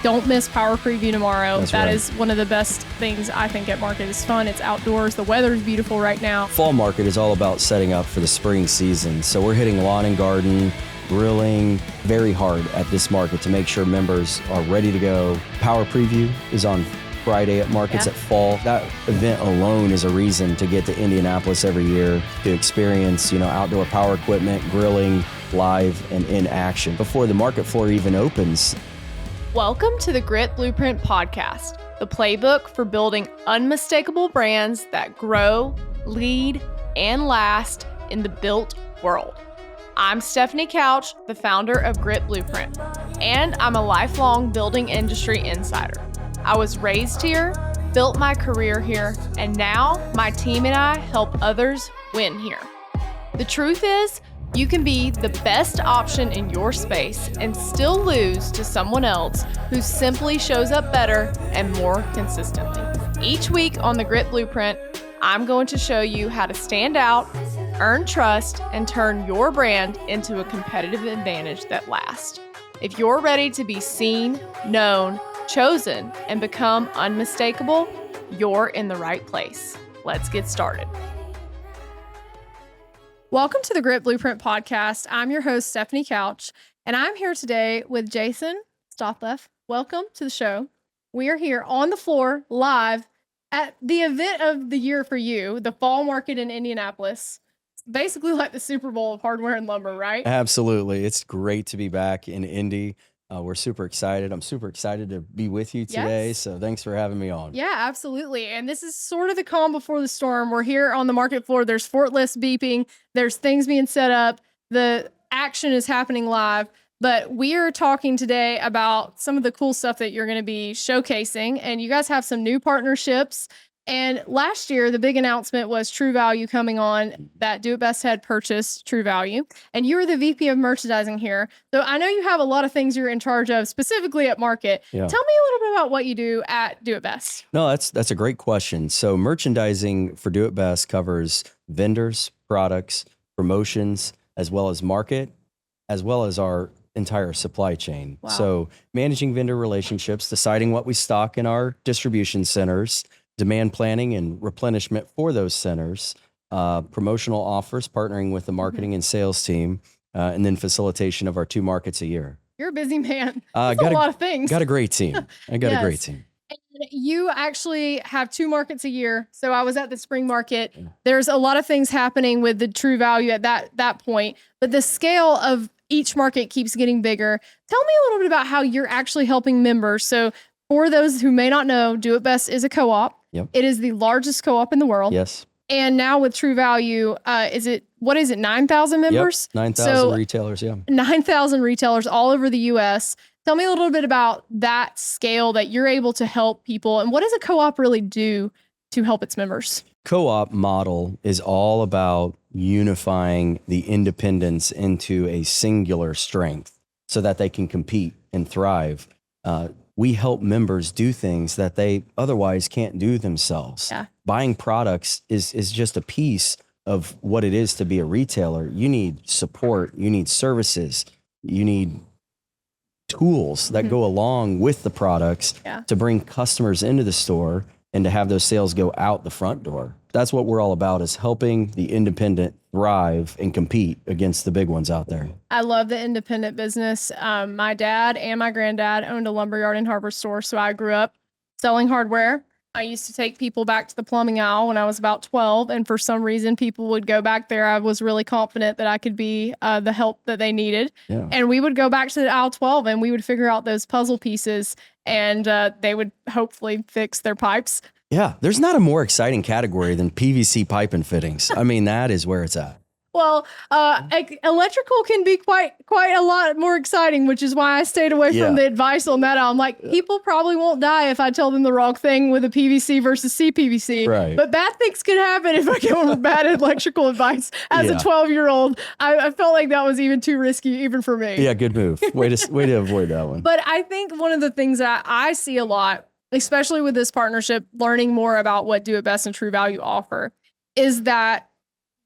Don't miss Power Preview tomorrow. That's That right. is one of the best things I think at market. It's fun. It's outdoors. The weather is beautiful right now. Fall market is all about setting up for the spring season. So we're hitting lawn and garden, grilling very hard at this market to make sure members are ready to go. Power Preview is on Friday at markets at Fall. That event alone is a reason to get to Indianapolis every year to experience, outdoor power equipment, grilling, live and in action before the market floor even opens. Welcome to the Grit Blueprint Podcast, the playbook for building unmistakable brands that grow, lead, and last in the built world. I'm Stephanie Couch, the founder of Grit Blueprint, and I'm a lifelong building industry insider. I was raised here, built my career here, and now my team and I help others win here. The truth is, you can be the best option in your space and still lose to someone else who simply shows up better and more consistently. Each week on the Grit Blueprint, I'm going to show you how to stand out, earn trust, and turn your brand into a competitive advantage that lasts. If you're ready to be seen, known, chosen, and become unmistakable, you're in the right place. Let's get started. Welcome to the Grit Blueprint Podcast. I'm your host, Stephanie Couch, and I'm here today with Jason Stothleff. Welcome to the show. We are here on the floor live at the event of the year for you, the fall market in Indianapolis. Basically like the Super Bowl of hardware and lumber, right? Absolutely. It's great to be back in Indy. We're super excited. I'm super excited to be with you today. Yes. So thanks for having me on. Yeah, absolutely. And this is sort of the calm before the storm. We're here on the market floor. There's fort lists beeping. There's things being set up. The action is happening live. But we are talking today about some of the cool stuff that you're going to be showcasing. And you guys have some new partnerships. And last year, the big announcement was True Value coming on. That Do It Best had purchased True Value. And you were the VP of merchandising here. So I know you have a lot of things you're in charge of, specifically at market. Yeah. Tell me a little bit about what you do at Do It Best. No, that's a great question. So merchandising for Do It Best covers vendors, products, promotions, as well as market, as well as our entire supply chain. Wow. So managing vendor relationships, deciding what we stock in our distribution centers, demand planning and replenishment for those centers, promotional offers, partnering with the marketing and sales team, and then facilitation of our 2 markets a year. You're a busy man. That's a lot of things. Got a great team. I got Yes. a great team. And you actually have 2 markets a year. So I was at the spring market. There's a lot of things happening with the True Value at that point, but the scale of each market keeps getting bigger. Tell me a little bit about how you're actually helping members. So for those who may not know, Do It Best is a co-op. Yep. It is the largest co-op in the world. Yes. And now with True Value, is it 9,000 members? Yep. 9,000 retailers. Yeah. 9,000 retailers all over the U.S. Tell me a little bit about that scale that you're able to help people. And what does a co-op really do to help its members? Co-op model is all about unifying the independents into a singular strength so that they can compete and thrive. We help members do things that they otherwise can't do themselves. Yeah. Buying products is just a piece of what it is to be a retailer. You need support, you need services, you need tools that go along with the products to bring customers into the store and to have those sales go out the front door. That's what we're all about, is helping the independent thrive and compete against the big ones out there. I love the independent business. My dad and my granddad owned a lumberyard and hardware store, so I grew up selling hardware. I used to take people back to the plumbing aisle when I was about 12, and for some reason, people would go back there. I was really confident that I could be the help that they needed. Yeah. And we would go back to the aisle 12, and we would figure out those puzzle pieces, and they would hopefully fix ther pipes. Yeah, there's not a more exciting category than PVC pipe and fittings. I mean, that is where it's at. Well, electrical can be quite a lot more exciting, which is why I stayed away from the advice on that. I'm like, people probably won't die if I tell them the wrong thing with a PVC versus CPVC. Right. But bad things can happen if I give them bad electrical advice. As a 12-year-old, I felt like that was even too risky, even for me. Yeah, good move. Way to avoid that one. But I think one of the things that I see a lot, especially with this partnership, learning more about what Do It Best and True Value offer, is that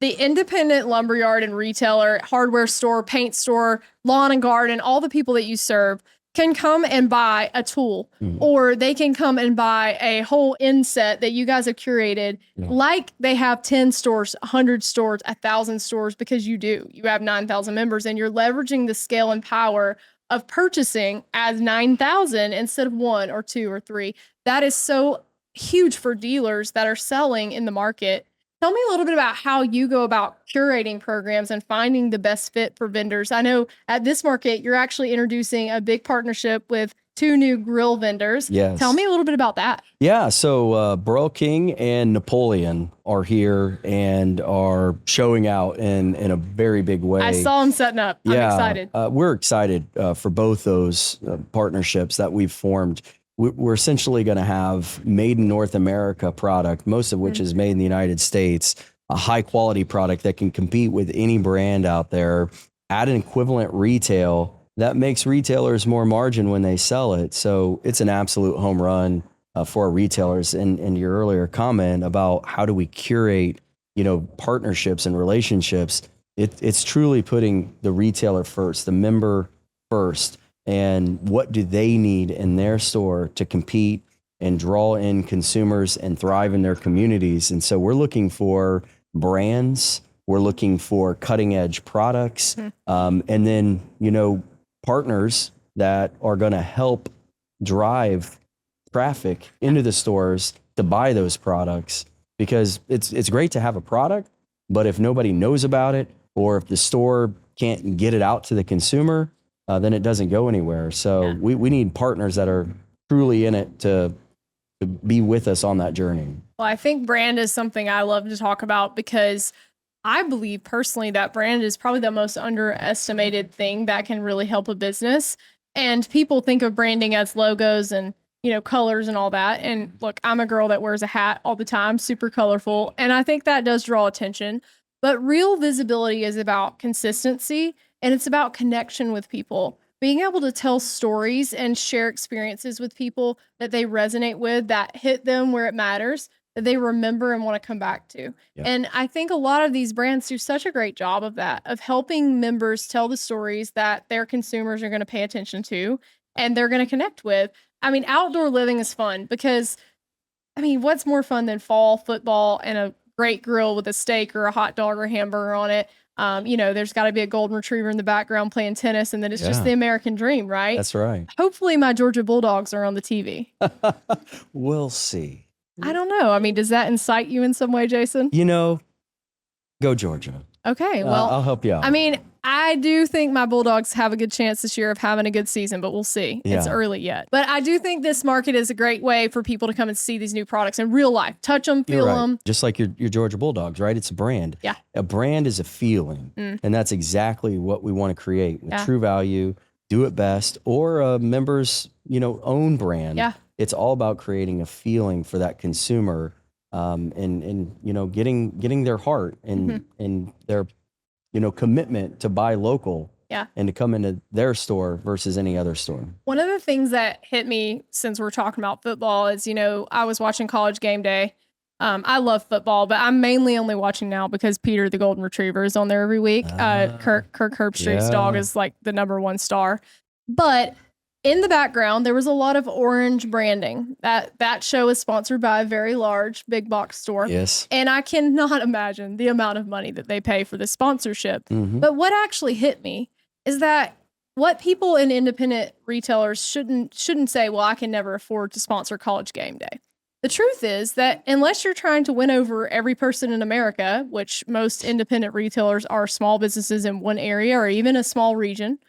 the independent lumberyard and retailer, hardware store, paint store, lawn and garden, all the people that you serve, can come and buy a tool, or they can come and buy a whole inset that you guys have curated, like they have 10 stores, 100 stores, 1,000 stores, because you do. You have 9,000 members, and you're leveraging the scale and power of purchasing as 9,000 instead of 1 or 2 or 3. That is so huge for dealers that are selling in the market. Tell me a little bit about how you go about curating programs and finding the best fit for vendors. I know at this market, you're actually introducing a big partnership with 2 new grill vendors. Yes. Tell me a little bit about that. Yeah, so Broking and Napoleon are here and are showing out in a very big way. I saw them setting up. I'm excited. We're excited for both those partnerships that we've formed. We're essentially going to have made in North America product, most of which is made in the United States, a high quality product that can compete with any brand out there at an equivalent retail that makes retailers more margin when they sell it. So it's an absolute home run for our retailers. And your earlier comment about how do we curate, partnerships and relationships, it's truly putting the retailer first, the member first. And what do they need in their store to compete and draw in consumers and thrive in their communities? And so we're looking for brands, we're looking for cutting edge products, and then, partners that are going to help drive traffic into the stores to buy those products. Because it's great to have a product, but if nobody knows about it, or if the store can't get it out to the consumer, then it doesn't go anywhere. So we need partners that are truly in it to be with us on that journey. Well, I think brand is something I love to talk about, because I believe personally that brand is probably the most underestimated thing that can really help a business. And people think of branding as logos and, colors and all that. And look, I'm a girl that wears a hat all the time, super colorful. And I think that does draw attention. But real visibility is about consistency, and it's about connection with people. Being able to tell stories and share experiences with people that they resonate with, that hit them where it matters, that they remember and want to come back to. Yeah. And I think a lot of these brands do such a great job of that, of helping members tell the stories that their consumers are going to pay attention to and they're going to connect with. I mean, outdoor living is fun because, what's more fun than fall football and a great grill with a steak or a hot dog or hamburger on it? There's got to be a golden retriever in the background playing tennis, and then it's just the American dream, right? That's right. Hopefully my Georgia Bulldogs are on the TV. We'll see. I don't know. Does that incite you in some way, Jason? Go Georgia. Okay, well, I'll help you out. I do think my Bulldogs have a good chance this year of having a good season, but we'll see. Yeah. It's early yet. But I do think this market is a great way for people to come and see these new products in real life. Touch them, feel them. Just like your Georgia Bulldogs, right? It's a brand. Yeah. A brand is a feeling. And that's exactly what we want to create with True Value, Do It Best, or a member's, own brand. Yeah. It's all about creating a feeling for that consumer, and getting their heart and their commitment to buy local and to come into their store versus any other store. One of the things that hit me since we're talking about football is, I was watching College Game Day. I love football, but I'm mainly only watching now because Peter, the golden retriever, is on there every week. Kirk Herbstreit's dog is like the #1 star. But in the background, there was a lot of orange branding. That show is sponsored by a very large big box store. Yes. And I cannot imagine the amount of money that they pay for this sponsorship. But what actually hit me is that what people in independent retailers shouldn't say, well, I can never afford to sponsor College Game Day. The truth is that unless you're trying to win over every person in America, which most independent retailers are small businesses in one area or even a small region,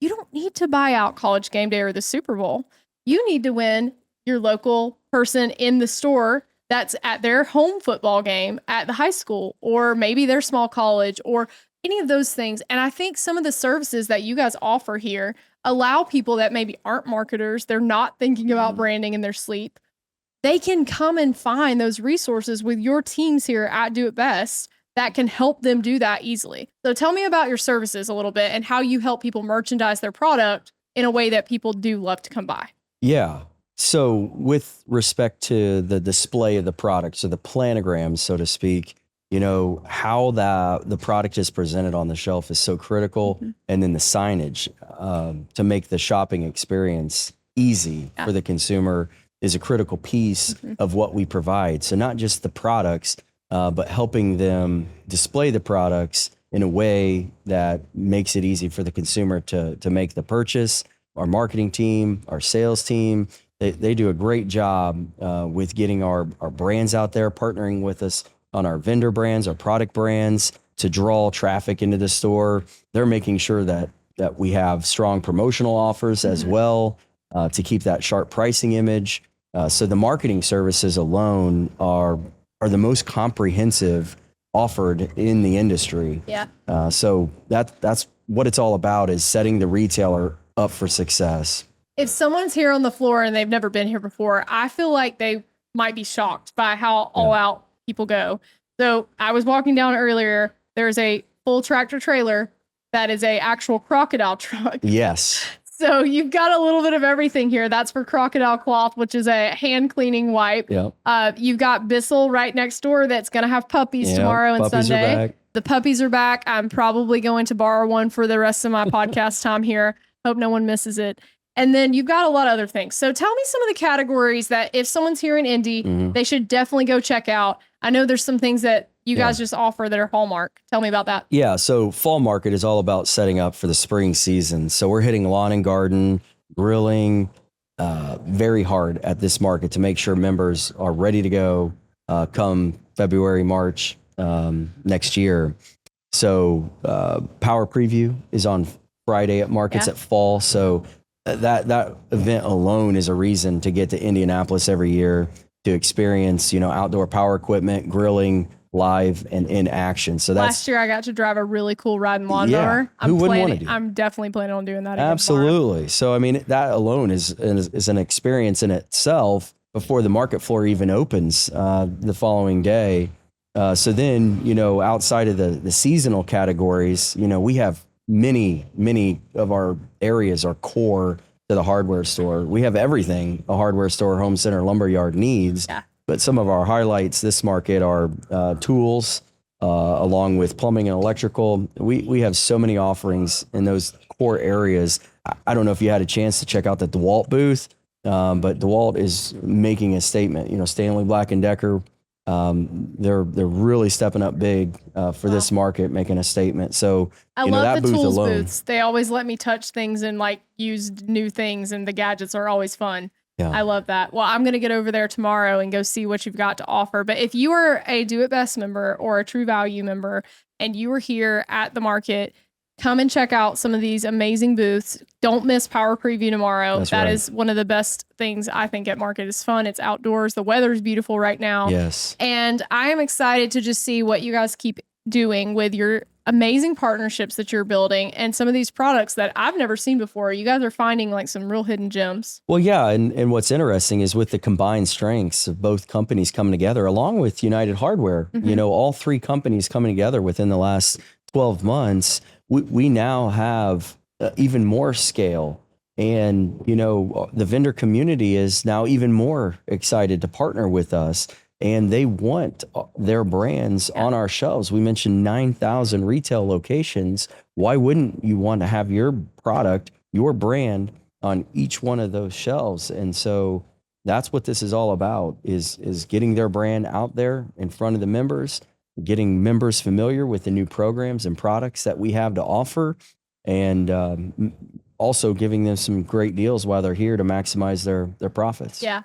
you don't need to buy out College Game Day or the Super Bowl. You need to win your local person in the store that's at their home football game at the high school, or maybe their small college, or any of those things. And I think some of the services that you guys offer here allow people that maybe aren't marketers, they're not thinking about branding in their sleep, they can come and find those resources with your teams here at Do It Best that can help them do that easily. So tell me about your services a little bit and how you help people merchandise their product in a way that people do love to come by. Yeah. So with respect to the display of the products, or the planograms, so to speak, how the product is presented on the shelf is so critical. And then the signage to make the shopping experience easy for the consumer is a critical piece of what we provide. So not just the products, but helping them display the products in a way that makes it easy for the consumer to make the purchase. Our marketing team, our sales team, they do a great job with getting our brands out there, partnering with us on our vendor brands, our product brands to draw traffic into the store. They're making sure that we have strong promotional offers as well to keep that sharp pricing image. So the marketing services alone are the most comprehensive offered in the industry. Yeah. So that's what it's all about, is setting the retailer up for success. If someone's here on the floor and they've never been here before, I feel like they might be shocked by how all out people go. So I was walking down earlier. There's a full tractor trailer that is a actual crocodile truck. Yes. So you've got a little bit of everything here. That's for crocodile cloth, which is a hand cleaning wipe. Yep. You've got Bissell right next door that's going to have puppies tomorrow and puppies Sunday. are back. The puppies are back. I'm probably going to borrow one for the rest of my podcast time here. Hope no one misses it. And then you've got a lot of other things. So tell me some of the categories that if someone's here in Indy, they should definitely go check out. I know there's some things that you guys just offer that are Hallmark. Tell me about that. Yeah, so fall market is all about setting up for the spring season. So we're hitting lawn and garden, grilling very hard at this market to make sure members are ready to go come February, March next year. So Power Preview is on Friday at markets at fall. So that event alone is a reason to get to Indianapolis every year to experience, outdoor power equipment, grilling, live and in action. So that's last year I got to drive a really cool riding lawnmower. Who wouldn't want to do? I'm definitely planning on doing that again Absolutely. So I mean, that alone is an experience in itself before the market floor even opens the following day. So then, outside of the seasonal categories, we have many of our areas are core to the hardware store. We have everything a hardware store, home center, lumberyard needs. Yeah. But some of our highlights this market are tools, along with plumbing and electrical. We have so many offerings in those core areas. I don't know if you had a chance to check out the DeWalt booth, but DeWalt is making a statement. Stanley Black & Decker, they're really stepping up big for this market, making a statement. So I love that the booth tools alone. booths. They always let me touch things and use new things, and the gadgets are always fun. Yeah. I love that. Well, I'm going to get over there tomorrow and go see what you've got to offer. But if you are a Do It Best member or a True Value member and you are here at the market, come and check out some of these amazing booths. Don't miss Power Preview tomorrow. That is one of the best things I think at market. It's fun. It's outdoors. The weather is beautiful right now. Yes. And I am excited to just see what you guys keep doing with your amazing partnerships that you're building and some of these products that I've never seen before. You guys are finding some real hidden gems. Well, yeah. And what's interesting is with the combined strengths of both companies coming together, along with United Hardware, all three companies coming together within the last 12 months, we now have even more scale. And, the vendor community is now even more excited to partner with us. And they want their brands on our shelves. We mentioned 9,000 retail locations. Why wouldn't you want to have your product, your brand on each one of those shelves? And so that's what this is all about, is getting their brand out there in front of the members, getting members familiar with the new programs and products that we have to offer, and also giving them some great deals while they're here to maximize their profits. Yeah.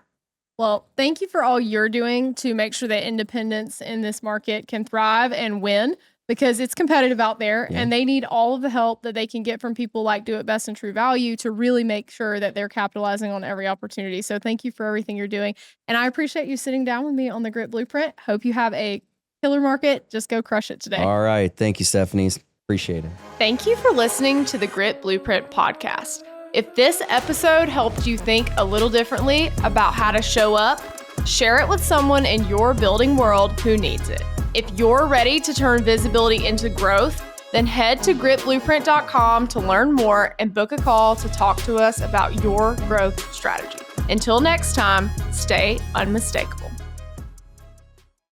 Well, thank you for all you're doing to make sure that independents in this market can thrive and win, because it's competitive out there and they need all of the help that they can get from people like Do It Best and True Value to really make sure that they're capitalizing on every opportunity. So thank you for everything you're doing. And I appreciate you sitting down with me on the Grit Blueprint. Hope you have a killer market. Just go crush it today. All right. Thank you, Stephanie. Appreciate it. Thank you for listening to the Grit Blueprint podcast. If this episode helped you think a little differently about how to show up, share it with someone in your building world who needs it. If you're ready to turn visibility into growth, then head to gritblueprint.com to learn more and book a call to talk to us about your growth strategy. Until next time, stay unmistakable.